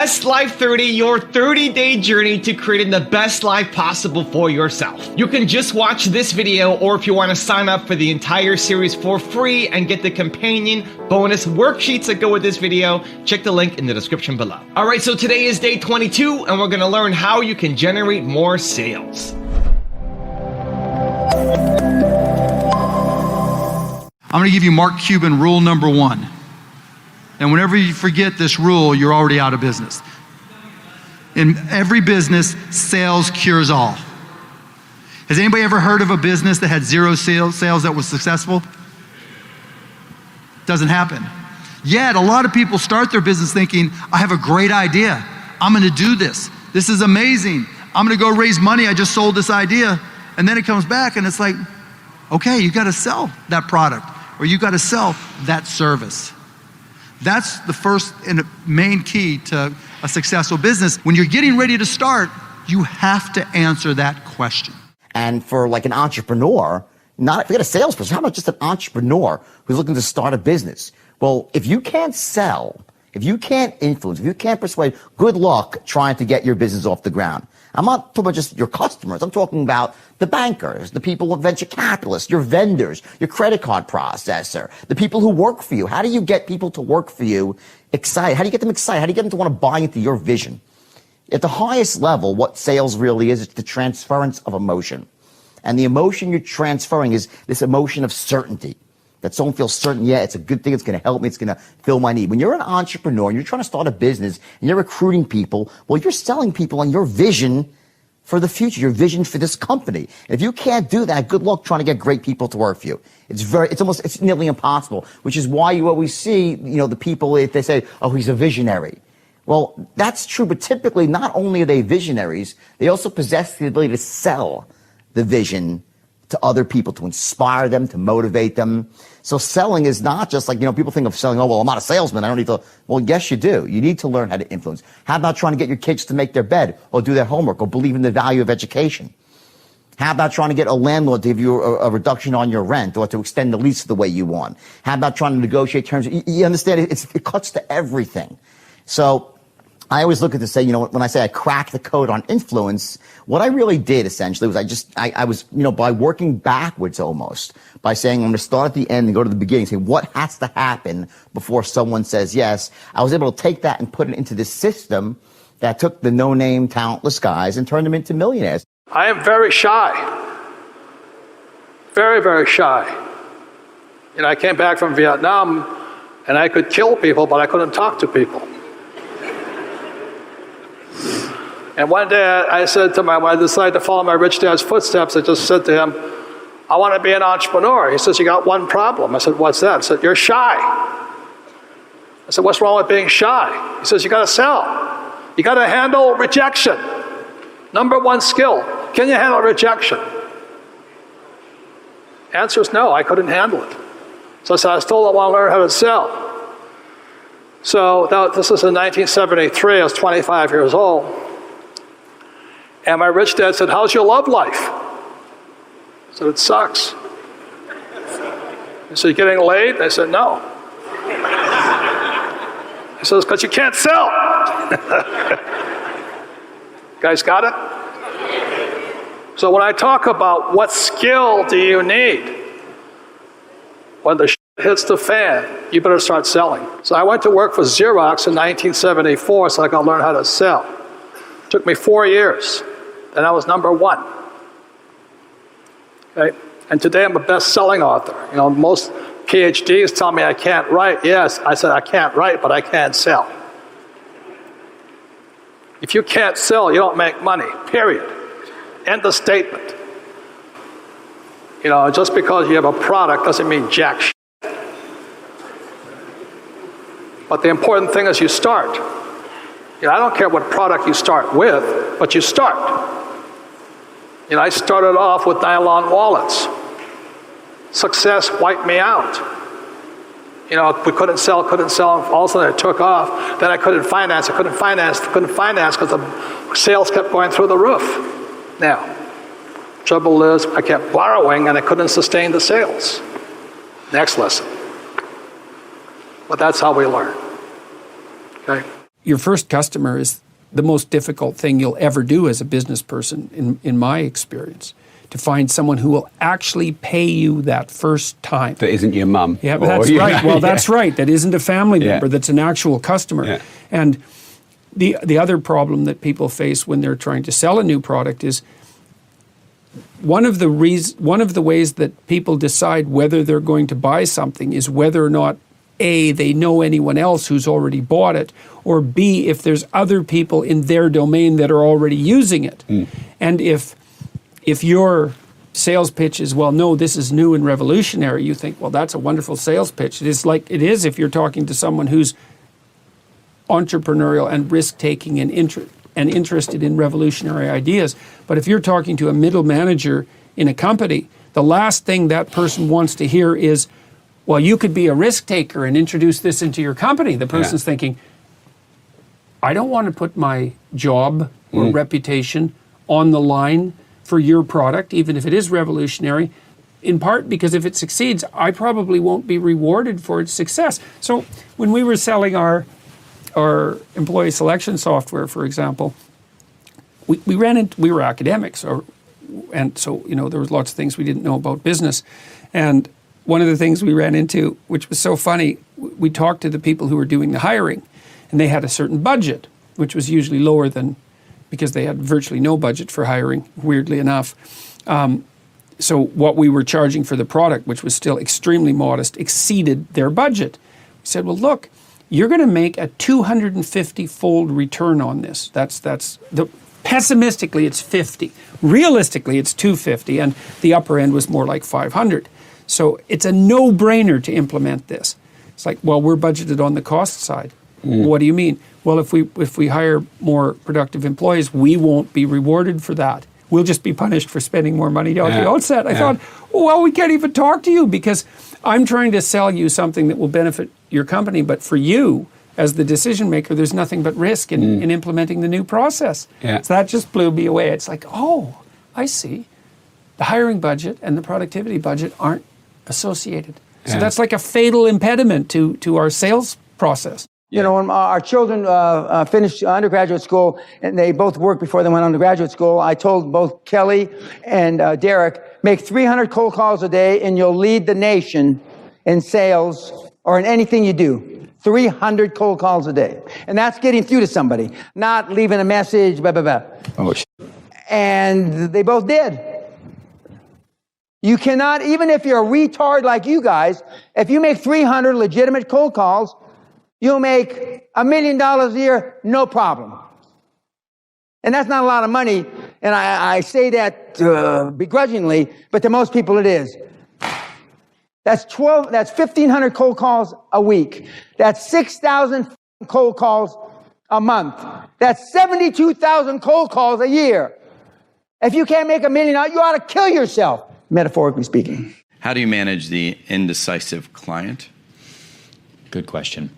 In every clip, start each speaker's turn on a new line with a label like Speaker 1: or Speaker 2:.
Speaker 1: Best Life 30, your 30-day journey to creating the best life possible for yourself. You can just watch this video, or if you want to sign up for the entire series for free and get the companion bonus worksheets that go with this video, check the link in the description below. All right, so today is day 22, and we're going to learn how you can generate more sales.
Speaker 2: I'm going to give you Mark Cuban rule number 1. And whenever you forget this rule, you're already out of business. In every business, sales cures all. Has anybody ever heard of a business that had zero sales that was successful? Doesn't happen. Yet, a lot of people start their business thinking, I have a great idea. I'm going to do this. This is amazing. I'm going to go raise money. I just sold this idea. And then it comes back and it's like, okay, you got to sell that product, or you got to sell that service. That's the first and main key to a successful business. When you're getting ready to start, you have to answer that question.
Speaker 3: And for like an entrepreneur, forget a salesperson, how about just an entrepreneur who's looking to start a business? Well, if you can't sell, if you can't influence, if you can't persuade, good luck trying to get your business off the ground. I'm not talking about just your customers. I'm talking about the bankers, the people with venture capitalists, your vendors, your credit card processor, the people who work for you. How do you get people to work for you excited? How do you get them excited? How do you get them to want to buy into your vision? At the highest level, what sales really is, it's the transference of emotion. And the emotion you're transferring is this emotion of certainty. That someone feels certain, yeah, it's a good thing, it's going to help me, it's going to fill my need. When you're an entrepreneur and you're trying to start a business and you're recruiting people, well, you're selling people on your vision for the future, your vision for this company. And if you can't do that, good luck trying to get great people to work for you. It's nearly impossible, which is why you always see, the people, if they say, oh, he's a visionary. Well, that's true, but typically not only are they visionaries, they also possess the ability to sell the vision to other people, to inspire them, to motivate them. So selling is not just like, people think of selling, oh, well, I'm not a salesman, I don't need to. Well, yes, you do. You need to learn how to influence. How about trying to get your kids to make their bed, or do their homework, or believe in the value of education? How about trying to get a landlord to give you a reduction on your rent, or to extend the lease the way you want? How about trying to negotiate terms? You understand, it cuts to everything. So I always look at this, when I say I cracked the code on influence, what I really did essentially was I was, by working backwards almost, by saying I'm going to start at the end and go to the beginning, say what has to happen before someone says yes. I was able to take that and put it into this system that took the no-name, talentless guys and turned them into millionaires.
Speaker 4: I am very shy. Very, very shy. I came back from Vietnam and I could kill people, but I couldn't talk to people. And one day I said to when I decided to follow my rich dad's footsteps, I just said to him, I want to be an entrepreneur. He says, you got one problem. I said, what's that? I said, you're shy. I said, what's wrong with being shy? He says, you got to sell. You got to handle rejection. Number one skill. Can you handle rejection? Answer is no, I couldn't handle it. So I said, I still want to learn how to sell. So this was in 1973, I was 25 years old. And my rich dad said, how's your love life? I said, it sucks. He said, you getting laid? I said, no. He says, because you can't sell. Guys got it? So when I talk about what skill do you need, when the shit hits the fan, you better start selling. So I went to work for Xerox in 1974 so I could learn how to sell. It took me 4 years. Then I was number 1. Okay? And today I'm a best-selling author. Most PhDs tell me I can't write. Yes, I said I can't write, but I can sell. If you can't sell, you don't make money, period. End of statement. Just because you have a product doesn't mean jack shit. But the important thing is you start. I don't care what product you start with, but you start. I started off with nylon wallets. Success wiped me out. We couldn't sell, all of a sudden it took off. Then I couldn't finance because the sales kept going through the roof. Now, trouble is I kept borrowing and I couldn't sustain the sales. Next lesson. But that's how we learn. Okay?
Speaker 5: your first customer is the most difficult thing you'll ever do as a business person, in my experience. To find someone who will actually pay you that first time.
Speaker 6: That isn't your mum.
Speaker 5: Yeah, that's right. Well, that's right. That isn't a family member. That's an actual customer.
Speaker 6: Yeah.
Speaker 5: And the other problem that people face when they're trying to sell a new product is one of the ways that people decide whether they're going to buy something is whether or not A, they know anyone else who's already bought it, or B, if there's other people in their domain that are already using it. And if your sales pitch is, well, no, this is new and revolutionary, you think, well, that's a wonderful sales pitch. It is like it is if you're talking to someone who's entrepreneurial and risk-taking and interested in revolutionary ideas. But if you're talking to a middle manager in a company, the last thing that person wants to hear is, well, you could be a risk taker and introduce this into your company. The person's thinking, I don't want to put my job or reputation on the line for your product, even if it is revolutionary, in part because if it succeeds, I probably won't be rewarded for its success. So when we were selling our employee selection software, for example, we were academics, and so there was lots of things we didn't know about business. And one of the things we ran into, which was so funny, we talked to the people who were doing the hiring, and they had a certain budget, which was usually lower than, because they had virtually no budget for hiring, weirdly enough. So what we were charging for the product, which was still extremely modest, exceeded their budget. We said, well, look, you're going to make a 250-fold return on this. Pessimistically, it's 50. Realistically, it's 250, and the upper end was more like 500. So it's a no-brainer to implement this. It's like, well, we're budgeted on the cost side. What do you mean? Well, if we hire more productive employees, we won't be rewarded for that. We'll just be punished for spending more money at the outset. I thought, well, we can't even talk to you because I'm trying to sell you something that will benefit your company, but for you, as the decision maker, there's nothing but risk in implementing the new process. So that just blew me away. It's like, oh, I see. The hiring budget and the productivity budget aren't associated. So that's like a fatal impediment to our sales process.
Speaker 7: You know, when our children finished undergraduate school, and they both worked before they went on to graduate school, I told both Kelly and Derek, make 300 cold calls a day and you'll lead the nation in sales or in anything you do. 300 cold calls a day. And that's getting through to somebody, not leaving a message, blah, blah, blah.
Speaker 6: Oh,
Speaker 7: and they both did. You cannot, even if you're a retard like you guys, if you make 300 legitimate cold calls, you'll make $1 million a year, no problem. And that's not a lot of money. And I say that begrudgingly, but to most people it is. That's 1,500 cold calls a week. That's 6,000 cold calls a month. That's 72,000 cold calls a year. If you can't make $1 million, you ought to kill yourself, metaphorically speaking.
Speaker 8: How do you manage the indecisive client?
Speaker 9: Good question.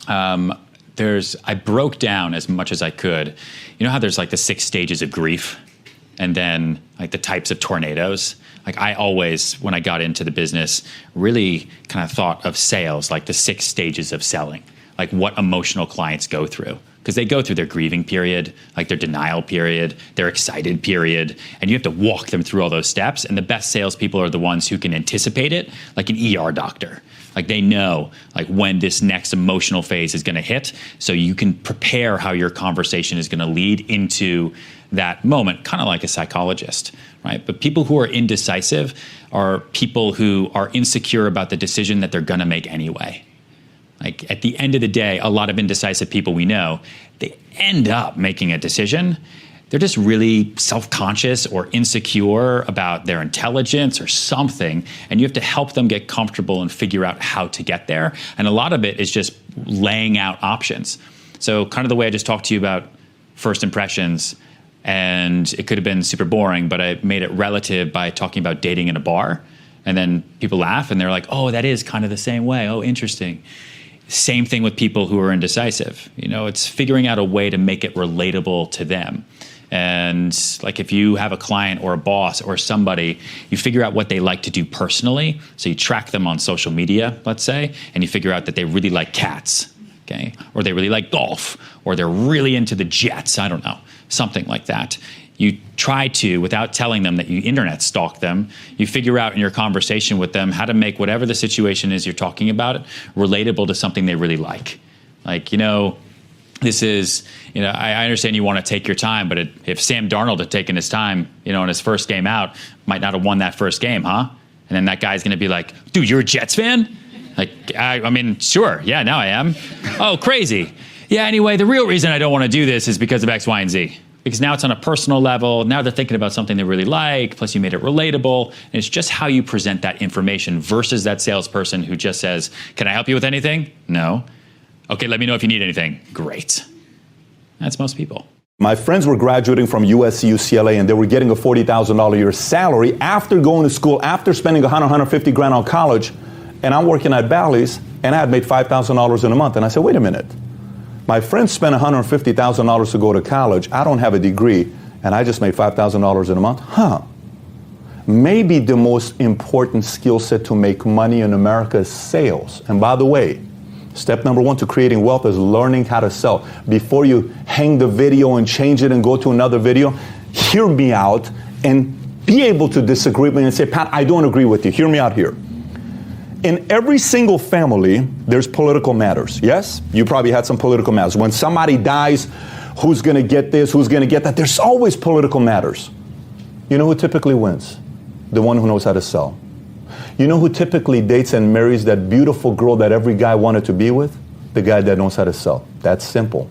Speaker 9: I broke down as much as I could. You know how there's like the 6 stages of grief and then like the types of tornadoes? Like I always, when I got into the business, really kind of thought of sales like the 6 stages of selling, like what emotional clients go through. Because they go through their grieving period, like their denial period, their excited period, and you have to walk them through all those steps. And the best salespeople are the ones who can anticipate it, like an ER doctor. Like they know like when this next emotional phase is going to hit, so you can prepare how your conversation is going to lead into that moment, kind of like a psychologist, right? But people who are indecisive are people who are insecure about the decision that they're going to make anyway. Like at the end of the day, a lot of indecisive people we know, they end up making a decision. They're just really self-conscious or insecure about their intelligence or something, and you have to help them get comfortable and figure out how to get there. And a lot of it is just laying out options. So kind of the way I just talked to you about first impressions, and it could have been super boring, but I made it relative by talking about dating in a bar. And then people laugh and they're like, oh, that is kind of the same way. Oh, interesting. Same thing with people who are indecisive. You know, it's figuring out a way to make it relatable to them. And like if you have a client or a boss or somebody, you figure out what they like to do personally. So you track them on social media, let's say, and you figure out that they really like cats. Okay. Or they really like golf, or they're really into the Jets. I don't know, something like that. You try to, without telling them that you internet stalk them, you figure out in your conversation with them how to make whatever the situation is you're talking about relatable to something they really like. Like, this is, I understand you want to take your time, but if Sam Darnold had taken his time, in his first game out, might not have won that first game, huh? And then that guy's going to be like, dude, you're a Jets fan? Like, I mean, sure, yeah, now I am. Oh, crazy. Yeah, anyway, the real reason I don't want to do this is because of X, Y, and Z. Because now it's on a personal level. Now they're thinking about something they really like. Plus you made it relatable. And it's just how you present that information versus that salesperson who just says, can I help you with anything? No. Okay, let me know if you need anything. Great. That's most people.
Speaker 6: My friends were graduating from USC, UCLA, and they were getting a $40,000 a year salary after going to school, after spending $150 grand on college. And I'm working at Bally's, and I had made $5,000 in a month. And I said, wait a minute. My friends spent $150,000 to go to college. I don't have a degree, and I just made $5,000 in a month. Maybe the most important skill set to make money in America is sales. And by the way, step number one to creating wealth is learning how to sell. Before you hang the video and change it and go to another video, hear me out and be able to disagree with me and say, Pat, I don't agree with you. Hear me out here. In every single family, there's political matters. Yes? You probably had some political matters. When somebody dies, who's going to get this, who's going to get that? There's always political matters. You know who typically wins? The one who knows how to sell. You know who typically dates and marries that beautiful girl that every guy wanted to be with? The guy that knows how to sell. That's simple.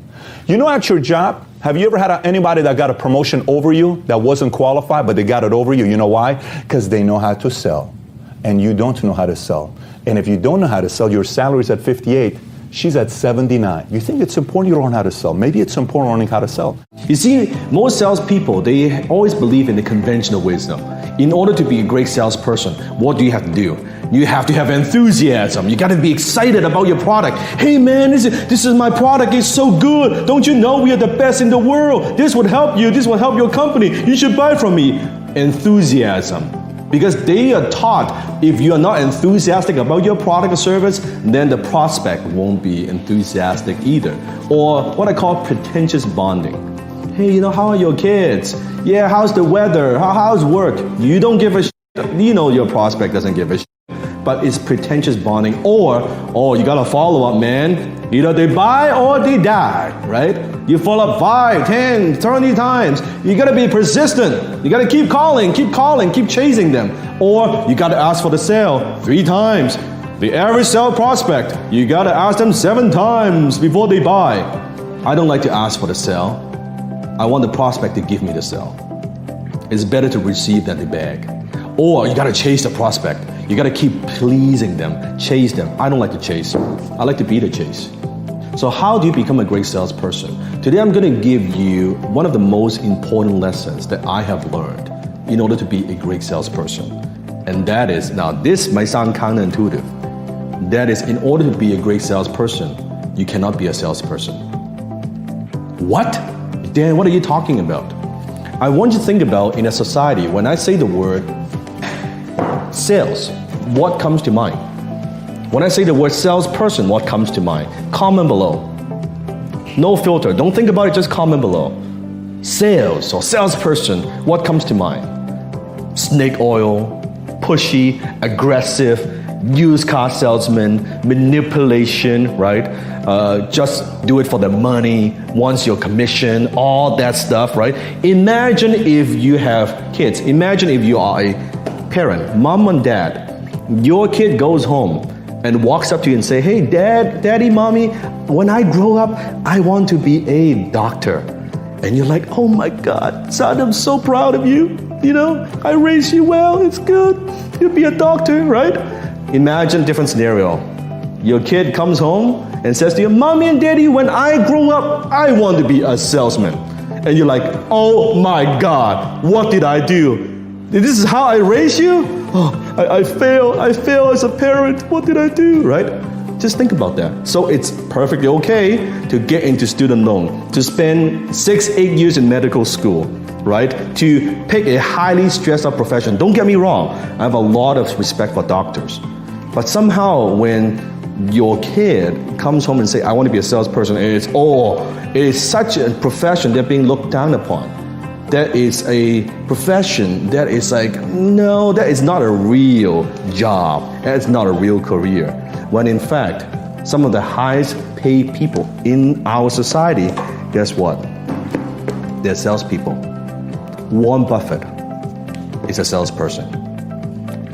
Speaker 6: You know, at your job, have you ever had anybody that got a promotion over you that wasn't qualified, but they got it over you? You know why? Because they know how to sell. And you don't know how to sell. And if you don't know how to sell, your salary's at 58, she's at 79. You think it's important you learn how to sell. Maybe it's important learning how to sell.
Speaker 10: You see, most salespeople, they always believe in the conventional wisdom. In order to be a great salesperson, what do you have to do? You have to have enthusiasm. You got to be excited about your product. Hey man, this is my product. It's so good. Don't you know we are the best in the world? This would help you. This will help your company. You should buy from me. Enthusiasm. Because they are taught if you are not enthusiastic about your product or service, then the prospect won't be enthusiastic either. Or what I call pretentious bonding. Hey, how are your kids? Yeah, how's the weather? How's work? You don't give a shit. Your prospect doesn't give a shit. But it's pretentious bonding. Or, you gotta follow up, man. Either they buy or they die, right? You follow up 5, 10, 20 times. You gotta be persistent. You gotta keep calling, keep chasing them. Or you gotta ask for the sale 3 times. The average sale prospect, you gotta ask them 7 times before they buy. I don't like to ask for the sale. I want the prospect to give me the sale. It's better to receive than to beg. Or you gotta chase the prospect. You gotta keep pleasing them, chase them. I don't like to chase. I like to be the chase. So how do you become a great salesperson? Today I'm gonna give you one of the most important lessons that I have learned in order to be a great salesperson. And that is, now this might sound counterintuitive. That is, in order to be a great salesperson, you cannot be a salesperson. What? Dan, what are you talking about? I want you to think about in a society, when I say the word sales, what comes to mind? When I say the word salesperson, what comes to mind? Comment below. No filter. Don't think about it, just comment below. Sales or salesperson, what comes to mind? Snake oil, pushy, aggressive, used car salesman, manipulation, right? Just do it for the money, wants your commission, all that stuff, right? Imagine if you have kids. Imagine if you are a parent, mom and dad. Your kid goes home and walks up to you and say, hey, daddy, mommy, when I grow up, I want to be a doctor. And you're like, oh my God, son, I'm so proud of you. I raised you well, it's good. You'll be a doctor, right? Imagine a different scenario. Your kid comes home and says to you, mommy and daddy, when I grow up, I want to be a salesman. And you're like, oh my God, what did I do? This is how I raised you? Oh, I failed as a parent. What did I do, right? Just think about that. So it's perfectly okay to get into student loan, to spend 6-8 years in medical school, right? To pick a highly stressed out profession. Don't get me wrong, I have a lot of respect for doctors. But somehow when your kid comes home and say, I want to be a salesperson, and it is such a profession they're being looked down upon. That is a profession that is like, no, that is not a real job. That's not a real career. When in fact, some of the highest paid people in our society, guess what? They're salespeople. Warren Buffett is a salesperson.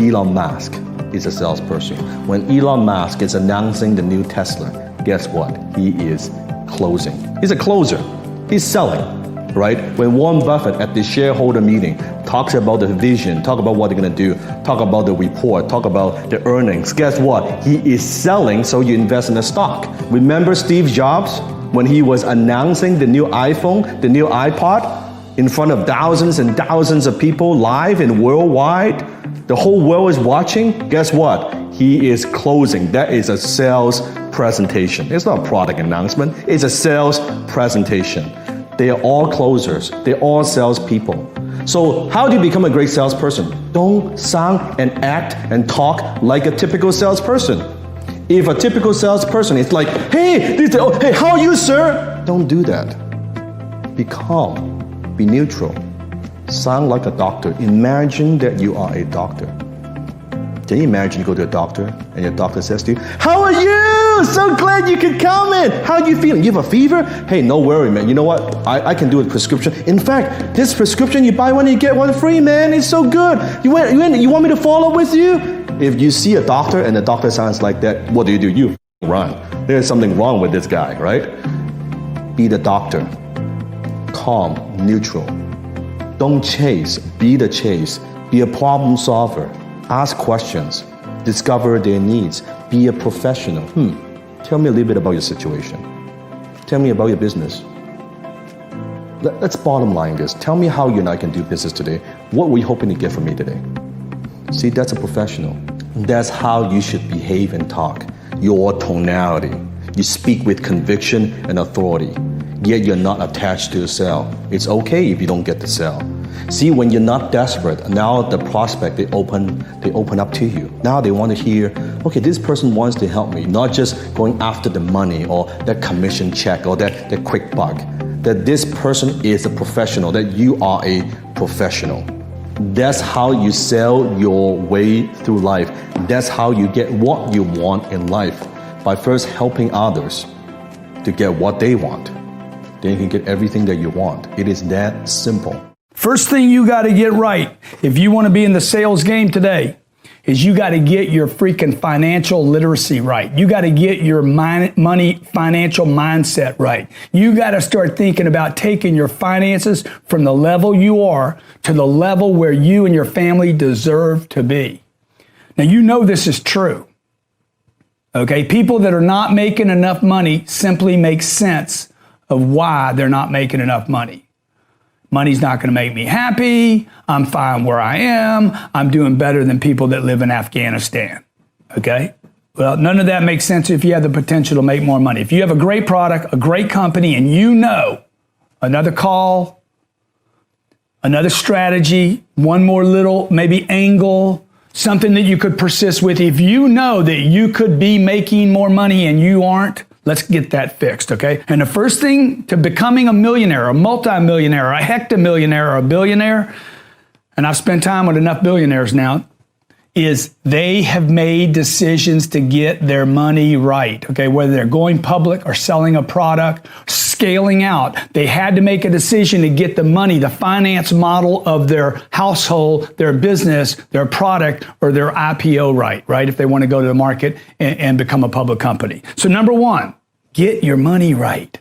Speaker 10: Elon Musk is a salesperson. When Elon Musk is announcing the new Tesla, guess what? He is closing. He's a closer. He's selling. Right? When Warren Buffett at the shareholder meeting talks about the vision, talk about what they're going to do, talk about the report, talk about the earnings, guess what? He is selling, so you invest in the stock. Remember Steve Jobs when he was announcing the new iPhone, the new iPod in front of thousands and thousands of people live and worldwide? The whole world is watching. Guess what? He is closing. That is a sales presentation. It's not a product announcement. It's a sales presentation. They are all closers. They're all salespeople. So how do you become a great salesperson? Don't sound and act and talk like a typical salesperson. If a typical salesperson is like, hey, how are you, sir? Don't do that. Be calm. Be neutral. Sound like a doctor. Imagine that you are a doctor. Can you imagine you go to a doctor and your doctor says to you, how are you? So glad you could come in. How are you feeling? You have a fever? Hey, no worry, man. You know what? I can do a prescription. In fact, this prescription, you buy one, you get one free, man. It's so good. You want me to follow with you? If you see a doctor and the doctor sounds like that, what do? You run. There's something wrong with this guy, right? Be the doctor. Calm, neutral. Don't chase. Be the chase. Be a problem solver. Ask questions, discover their needs, be a professional. Tell me a little bit about your situation. Tell me about your business. Let's bottom line this. Tell me how you and I can do business today. What were you hoping to get from me today? See, that's a professional. That's how you should behave and talk. Your tonality. You speak with conviction and authority, yet you're not attached to a sale. It's okay if you don't get the sale. See, when you're not desperate, now the prospect, they open up to you. Now they want to hear, okay, this person wants to help me, not just going after the money or that commission check or that quick buck. That this person is a professional, that you are a professional. That's how you sell your way through life. That's how you get what you want in life, by first helping others to get what they want. Then you can get everything that you want. It is that simple.
Speaker 11: First thing you got to get right if you want to be in the sales game today is you got to get your freaking financial literacy right. You got to get your money financial mindset right. You got to start thinking about taking your finances from the level you are to the level where you and your family deserve to be. Now, you know this is true. Okay, people that are not making enough money simply make sense of why they're not making enough money. Money's not going to make me happy. I'm fine where I am. I'm doing better than people that live in Afghanistan. Okay? Well, none of that makes sense if you have the potential to make more money. If you have a great product, a great company, and you know another call, another strategy, one more little maybe angle, something that you could persist with. If you know that you could be making more money and you aren't, let's get that fixed, okay? And the first thing to becoming a millionaire, a multimillionaire, a hectamillionaire, or a billionaire, and I've spent time with enough billionaires now, is they have made decisions to get their money right, okay? Whether they're going public or selling a product, scaling out, they had to make a decision to get the money, the finance model of their household, their business, their product, or their IPO right? If they want to go to the market and become a public company. So number one, get your money right.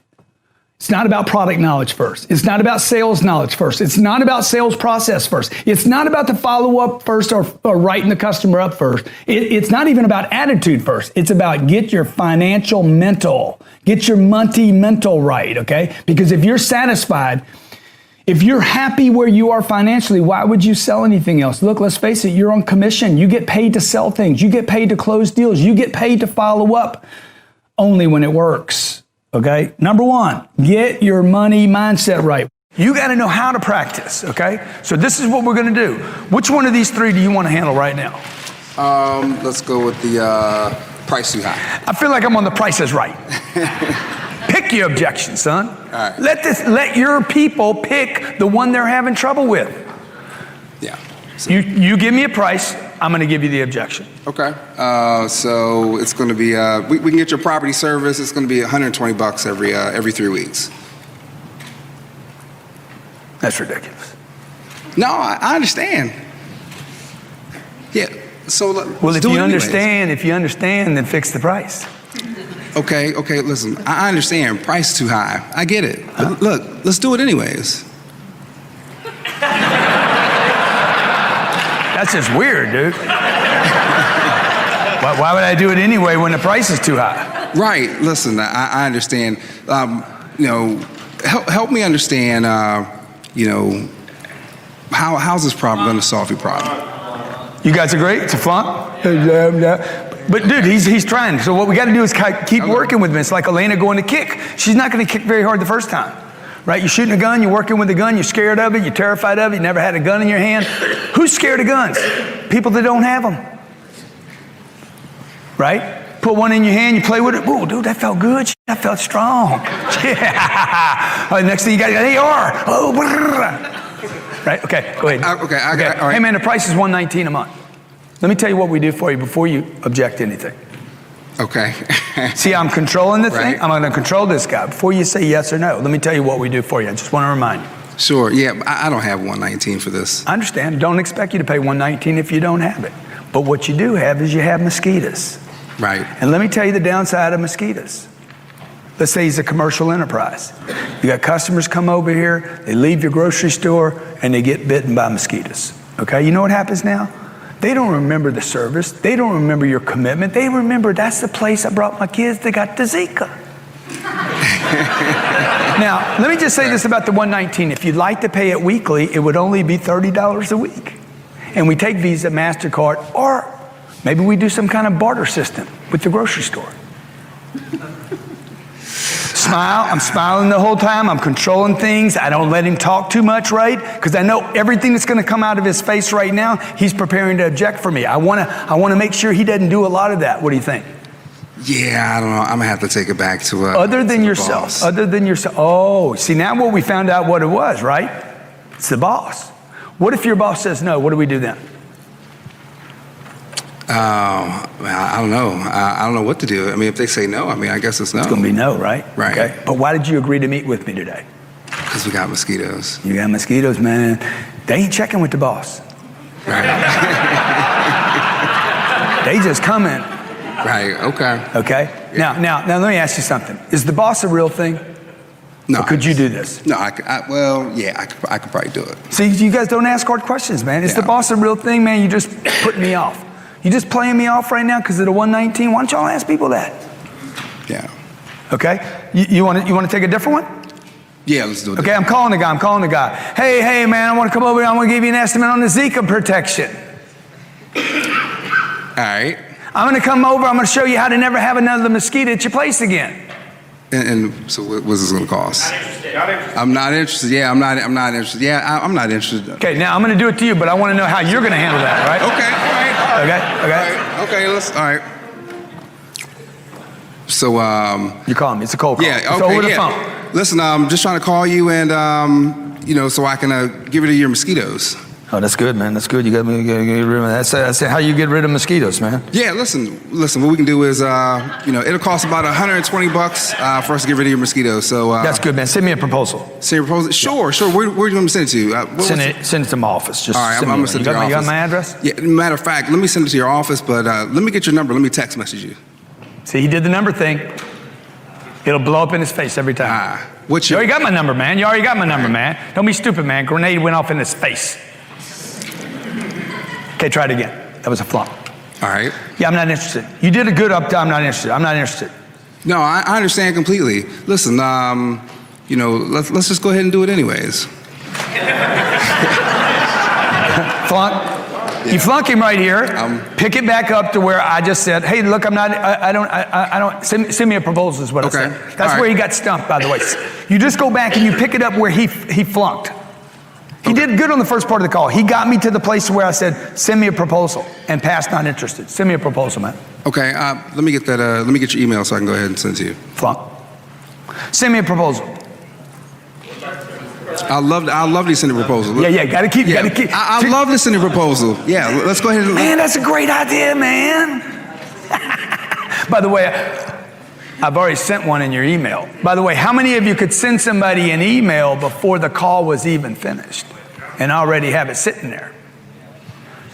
Speaker 11: It's not about product knowledge first. It's not about sales knowledge first. It's not about sales process first. It's not about the follow-up first or writing the customer up first. It's not even about attitude first. It's about get your financial mental, get your money mental right, okay? Because if you're satisfied, if you're happy where you are financially, why would you sell anything else? Look, let's face it, you're on commission. You get paid to sell things. You get paid to close deals. You get paid to follow up only when it works. Okay, number one, get your money mindset right. You got to know how to practice, okay? So this is what we're going to do. Which one of these three do you want to handle right now?
Speaker 12: Let's go with the price too high?
Speaker 11: I feel like I'm on The Price is Right. Pick your objection, son.
Speaker 12: All right.
Speaker 11: Let your people pick the one they're having trouble with.
Speaker 12: Yeah.
Speaker 11: You give me a price, I'm going to give you the objection.
Speaker 12: Okay. So it's going to be, we can get your property service. It's going to be $120 every 3 weeks.
Speaker 11: That's ridiculous.
Speaker 12: No, I understand. Yeah. So
Speaker 11: well, if you understand, then fix the price.
Speaker 12: Okay. Listen, I understand. Price too high. I get it. But look, let's do it anyways.
Speaker 11: That's just weird, dude. Why would I do it anyway when the price is too high?
Speaker 12: Right. Listen, I understand. Help me understand. How's this problem going to solve your problem?
Speaker 11: You guys agree? It's a flunk? But dude, he's trying. So what we got to do is keep working with him. It's like Elena going to kick. She's not going to kick very hard the first time. Right? You're shooting a gun, you're working with a gun, you're scared of it, you're terrified of it, you never had a gun in your hand. Who's scared of guns? People that don't have them. Right? Put one in your hand, you play with it. Whoa, dude, that felt good. That felt strong. Yeah. Next thing you got an AR. Oh, right? Okay, go ahead.
Speaker 12: Okay, all right.
Speaker 11: Hey man, the price is $119 a month. Let me tell you what we do for you before you object to anything.
Speaker 12: Okay.
Speaker 11: See, I'm controlling the
Speaker 12: Right.
Speaker 11: thing. I'm going to control this guy. Before you say yes or no, let me tell you what we do for you. I just want to remind you.
Speaker 12: Sure. Yeah, I don't have $119 for this.
Speaker 11: I understand. Don't expect you to pay $119 if you don't have it. But what you do have is you have mosquitoes.
Speaker 12: Right.
Speaker 11: And let me tell you the downside of mosquitoes. Let's say he's a commercial enterprise. You got customers come over here, they leave your grocery store, and they get bitten by mosquitoes. Okay, you know what happens now? They don't remember the service. They don't remember your commitment. They remember that's the place I brought my kids that got the Zika. Now, let me just say this about the $119. If you'd like to pay it weekly, it would only be $30 a week. And we take Visa, MasterCard, or maybe we do some kind of barter system with the grocery store. Smile. I'm smiling the whole time. I'm controlling things. I don't let him talk too much, right? Because I know everything that's going to come out of his face right now, he's preparing to object for me. I want to make sure he doesn't do a lot of that. What do you think?
Speaker 12: Yeah, I don't know. I'm going to have to take it back to
Speaker 11: other than
Speaker 12: to
Speaker 11: yourself.
Speaker 12: boss.
Speaker 11: Other than yourself. Oh, see, now what we found out what it was, right? It's the boss. What if your boss says no? What do we do then?
Speaker 12: I don't know. I don't know what to do. I mean, if they say no, I guess it's no.
Speaker 11: It's going to be no, right?
Speaker 12: Right.
Speaker 11: Okay. But why did you agree to meet with me today?
Speaker 12: Because we got mosquitoes.
Speaker 11: You got mosquitoes, man. They ain't checking with the boss.
Speaker 12: Right.
Speaker 11: They just come in.
Speaker 12: Right. Okay.
Speaker 11: Okay. Yeah. Now, let me ask you something. Is the boss a real thing?
Speaker 12: No.
Speaker 11: Or could you do this?
Speaker 12: No. I could probably do it.
Speaker 11: See, you guys don't ask hard questions, man. Is the boss a real thing, man? You just putting me off. You just playing me off right now because of the $119? Why don't y'all ask people that?
Speaker 12: Yeah.
Speaker 11: Okay. You want to take a different one?
Speaker 12: Yeah, let's do it.
Speaker 11: Okay, I'm calling the guy. Hey, man, I want to come over here. I want to give you an estimate on the Zika protection.
Speaker 12: All right.
Speaker 11: I'm going to come over. I'm going to show you how to never have another mosquito at your place again.
Speaker 12: And so what's this going to cost? I'm not interested. Yeah, I'm not interested. Yeah, I'm not interested.
Speaker 11: Okay, now I'm going to do it to you, but I want to know how you're going to handle that, right?
Speaker 12: Okay, all right.
Speaker 11: Okay.
Speaker 12: All right. So,
Speaker 11: you call me. It's a cold call.
Speaker 12: Yeah, okay,
Speaker 11: it's over the phone.
Speaker 12: Listen, I'm just trying to call you and, so I can get rid of your mosquitoes.
Speaker 11: Oh, that's good, man. That's good. You got to get rid of that. That's how you get rid of mosquitoes, man.
Speaker 12: Yeah, listen. What we can do is, it'll cost about $120 for us to get rid of your mosquitoes. So
Speaker 11: that's good, man. Send me a proposal.
Speaker 12: Send a proposal. Sure. Where do you want me to send it to?
Speaker 11: Send it to my office. Just
Speaker 12: all right. I'm gonna send it to your office.
Speaker 11: You got my address?
Speaker 12: Yeah. Matter of fact, let me send it to your office. But let me get your number. Let me text message you.
Speaker 11: See, he did the number thing. It'll blow up in his face every time. You already got my number, man. Man. Don't be stupid, man. Grenade went off in his face. Okay, try it again. That was a flop.
Speaker 12: All right.
Speaker 11: Yeah, I'm not interested. You did a good up to I'm not interested.
Speaker 12: No, I understand completely. Listen, let's just go ahead and do it anyways.
Speaker 11: Flunk. Yeah. You flunk him right here. Pick it back up to where I just said, hey, look, I don't, send me a proposal is what I said. That's where he got stumped, by the way. You just go back and you pick it up where he flunked. He did good on the first part of the call. He got me to the place where I said, send me a proposal, and passed not interested. Send me a proposal, man.
Speaker 12: Okay, let me get that. Let me get your email so I can go ahead and send it to you.
Speaker 11: Flunk. Send me a proposal.
Speaker 12: I love to send a proposal.
Speaker 11: Yeah, gotta keep.
Speaker 12: I love to send a proposal. Yeah, let's go ahead and.
Speaker 11: Man, that's a great idea, man. By the way, I've already sent one in your email. By the way, how many of you could send somebody an email before the call was even finished and already have it sitting there?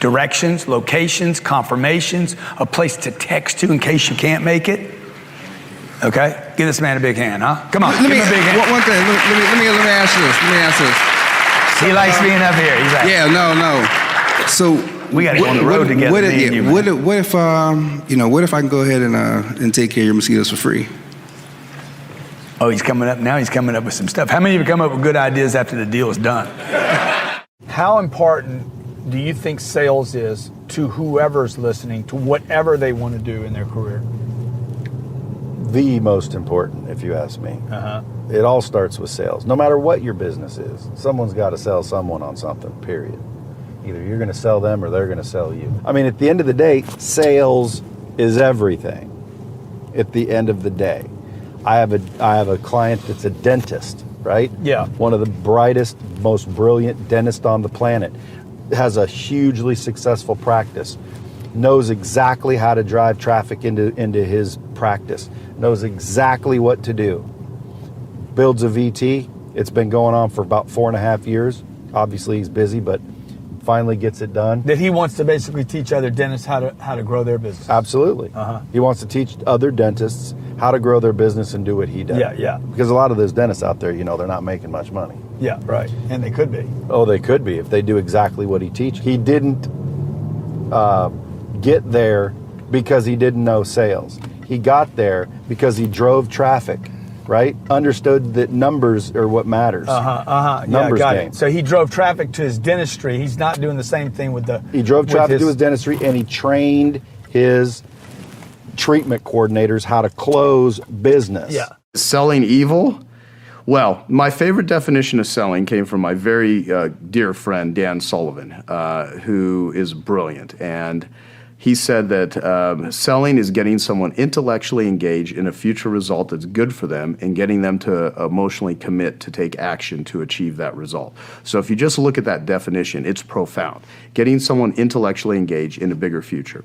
Speaker 11: Directions, locations, confirmations, a place to text to in case you can't make it. Okay? Give this man a big hand, huh? Come on, give him a big hand.
Speaker 12: One thing, let me ask you this.
Speaker 11: He likes being up here. He's like,
Speaker 12: yeah, no. So
Speaker 11: we got to go on the road together.
Speaker 12: What if I can go ahead and take care of your mosquitoes for free?
Speaker 11: Oh, he's coming up now. He's coming up with some stuff. How many of you come up with good ideas after the deal is done? How important do you think sales is to whoever's listening to whatever they want to do in their career?
Speaker 13: The most important, if you ask me. It all starts with sales. No matter what your business is, someone's got to sell someone on something, period. Either you're going to sell them or they're going to sell you. I mean, at the end of the day, sales is everything. At the end of the day, I have a client that's a dentist, right?
Speaker 11: Yeah.
Speaker 13: One of the brightest, most brilliant dentists on the planet. Has a hugely successful practice. Knows exactly how to drive traffic into his practice. Knows exactly what to do. Builds a VT. It's been going on for about 4.5 years. Obviously he's busy, but finally gets it done.
Speaker 11: That he wants to basically teach other dentists how to grow their business.
Speaker 13: Absolutely. He wants to teach other dentists how to grow their business and do what he does.
Speaker 11: Yeah.
Speaker 13: Because a lot of those dentists out there, they're not making much money.
Speaker 11: Yeah, right. And they could be.
Speaker 13: Oh, they could be if they do exactly what he teaches. He didn't get there because he didn't know sales. He got there because he drove traffic, right? Understood that numbers are what matters. Numbers
Speaker 11: got
Speaker 13: game.
Speaker 11: it. So he drove traffic to his dentistry. He's not doing the same thing with the...
Speaker 13: He drove traffic to his dentistry and he trained his treatment coordinators how to close business.
Speaker 11: Yeah.
Speaker 14: Selling evil? Well, my favorite definition of selling came from my very dear friend, Dan Sullivan, who is brilliant. And he said that selling is getting someone intellectually engaged in a future result that's good for them and getting them to emotionally commit to take action to achieve that result. So if you just look at that definition, it's profound. Getting someone intellectually engaged in a bigger future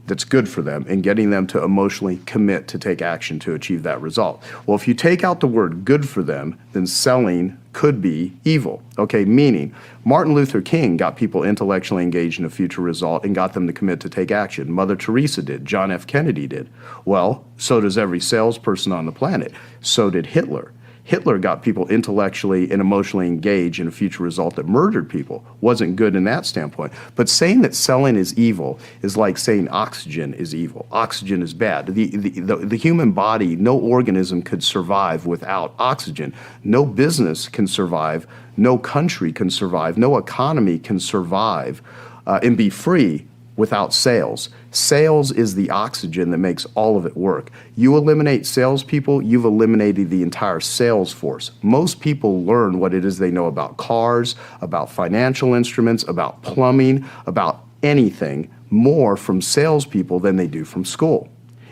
Speaker 14: that's good for them and getting them to emotionally commit to take action to achieve that result. Well, if you take out the word good for them, then selling could be evil. Okay, meaning Martin Luther King got people intellectually engaged in a future result and got them to commit to take action. Mother Teresa did. John F. Kennedy did. Well, so does every salesperson on the planet. So did Hitler. Hitler got people intellectually and emotionally engaged in a future result that murdered people. Wasn't good in that standpoint. But saying that selling is evil is like saying oxygen is evil. Oxygen is bad. The human body, no organism could survive without oxygen. No business can survive. No country can survive. No economy can survive and be free without sales. Sales is the oxygen that makes all of it work. You eliminate salespeople, you've eliminated the entire sales force. Most people learn what it is they know about cars, about financial instruments, about plumbing, about anything more from salespeople than they do from school.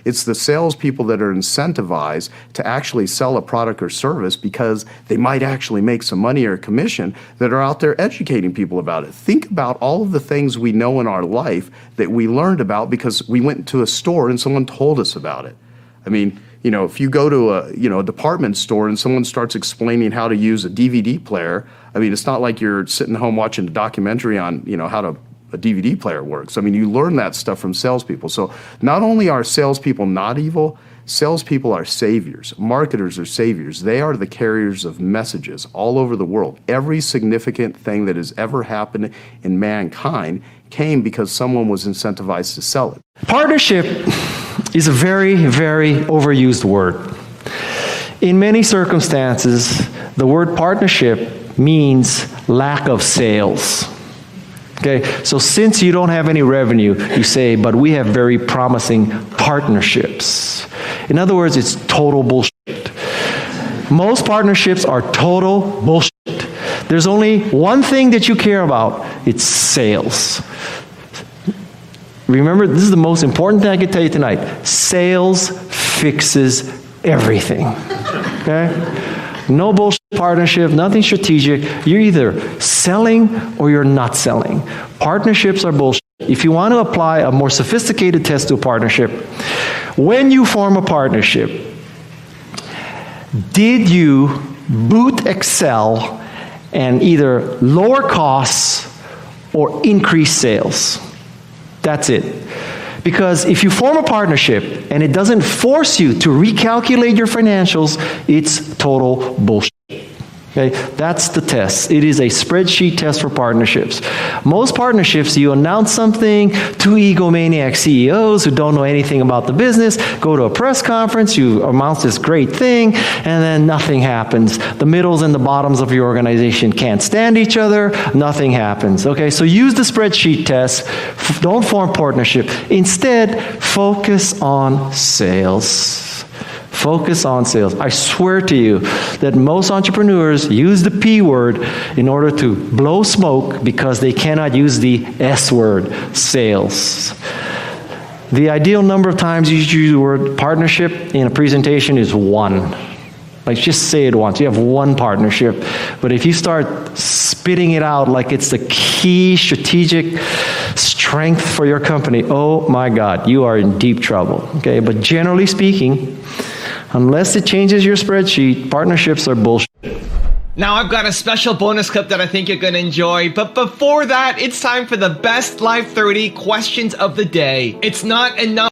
Speaker 14: It's the salespeople that are incentivized to actually sell a product or service because they might actually make some money or commission that are out there educating people about it. Think about all of the things we know in our life that we learned about because we went to a store and someone told us about it. I mean, if you go to a department store and someone starts explaining how to use a DVD player, I mean, it's not like you're sitting home watching a documentary on, how a DVD player works. I mean, you learn that stuff from salespeople. So not only are salespeople not evil, salespeople are saviors. Marketers are saviors. They are the carriers of messages all over the world. Every significant thing that has ever happened in mankind came because someone was incentivized to sell it.
Speaker 15: Partnership is a very, very overused word. In many circumstances, the word partnership means lack of sales. Okay, so since you don't have any revenue, you say, but we have very promising partnerships. In other words, it's total bullshit. Most partnerships are total bullshit. There's only one thing that you care about. It's sales. Remember, this is the most important thing I can tell you tonight. Sales fixes everything. Okay? No bullshit partnership, nothing strategic. You're either selling or you're not selling. Partnerships are bullshit. If you want to apply a more sophisticated test to a partnership, when you form a partnership, did you boot Excel and either lower costs or increase sales? That's it. Because if you form a partnership and it doesn't force you to recalculate your financials, it's total bullshit. Okay? That's the test. It is a spreadsheet test for partnerships. Most partnerships, you announce something, two egomaniac CEOs who don't know anything about the business, go to a press conference, you announce this great thing, and then nothing happens. The middles and the bottoms of your organization can't stand each other, nothing happens. Okay, so use the spreadsheet test. Don't form partnership. Instead, focus on sales. Focus on sales. I swear to you that most entrepreneurs use the P word in order to blow smoke because they cannot use the S word, sales. The ideal number of times you use the word partnership in a presentation is 1. Like, just say it once. You have 1 partnership. But if you start spitting it out like it's the key strategic strength for your company, oh my God, you are in deep trouble. Okay, but generally speaking, unless it changes your spreadsheet, partnerships are bullshit.
Speaker 1: Now I've got a special bonus clip that I think you're going to enjoy, but before that, it's time for the best Live 30 questions of the day. It's not enough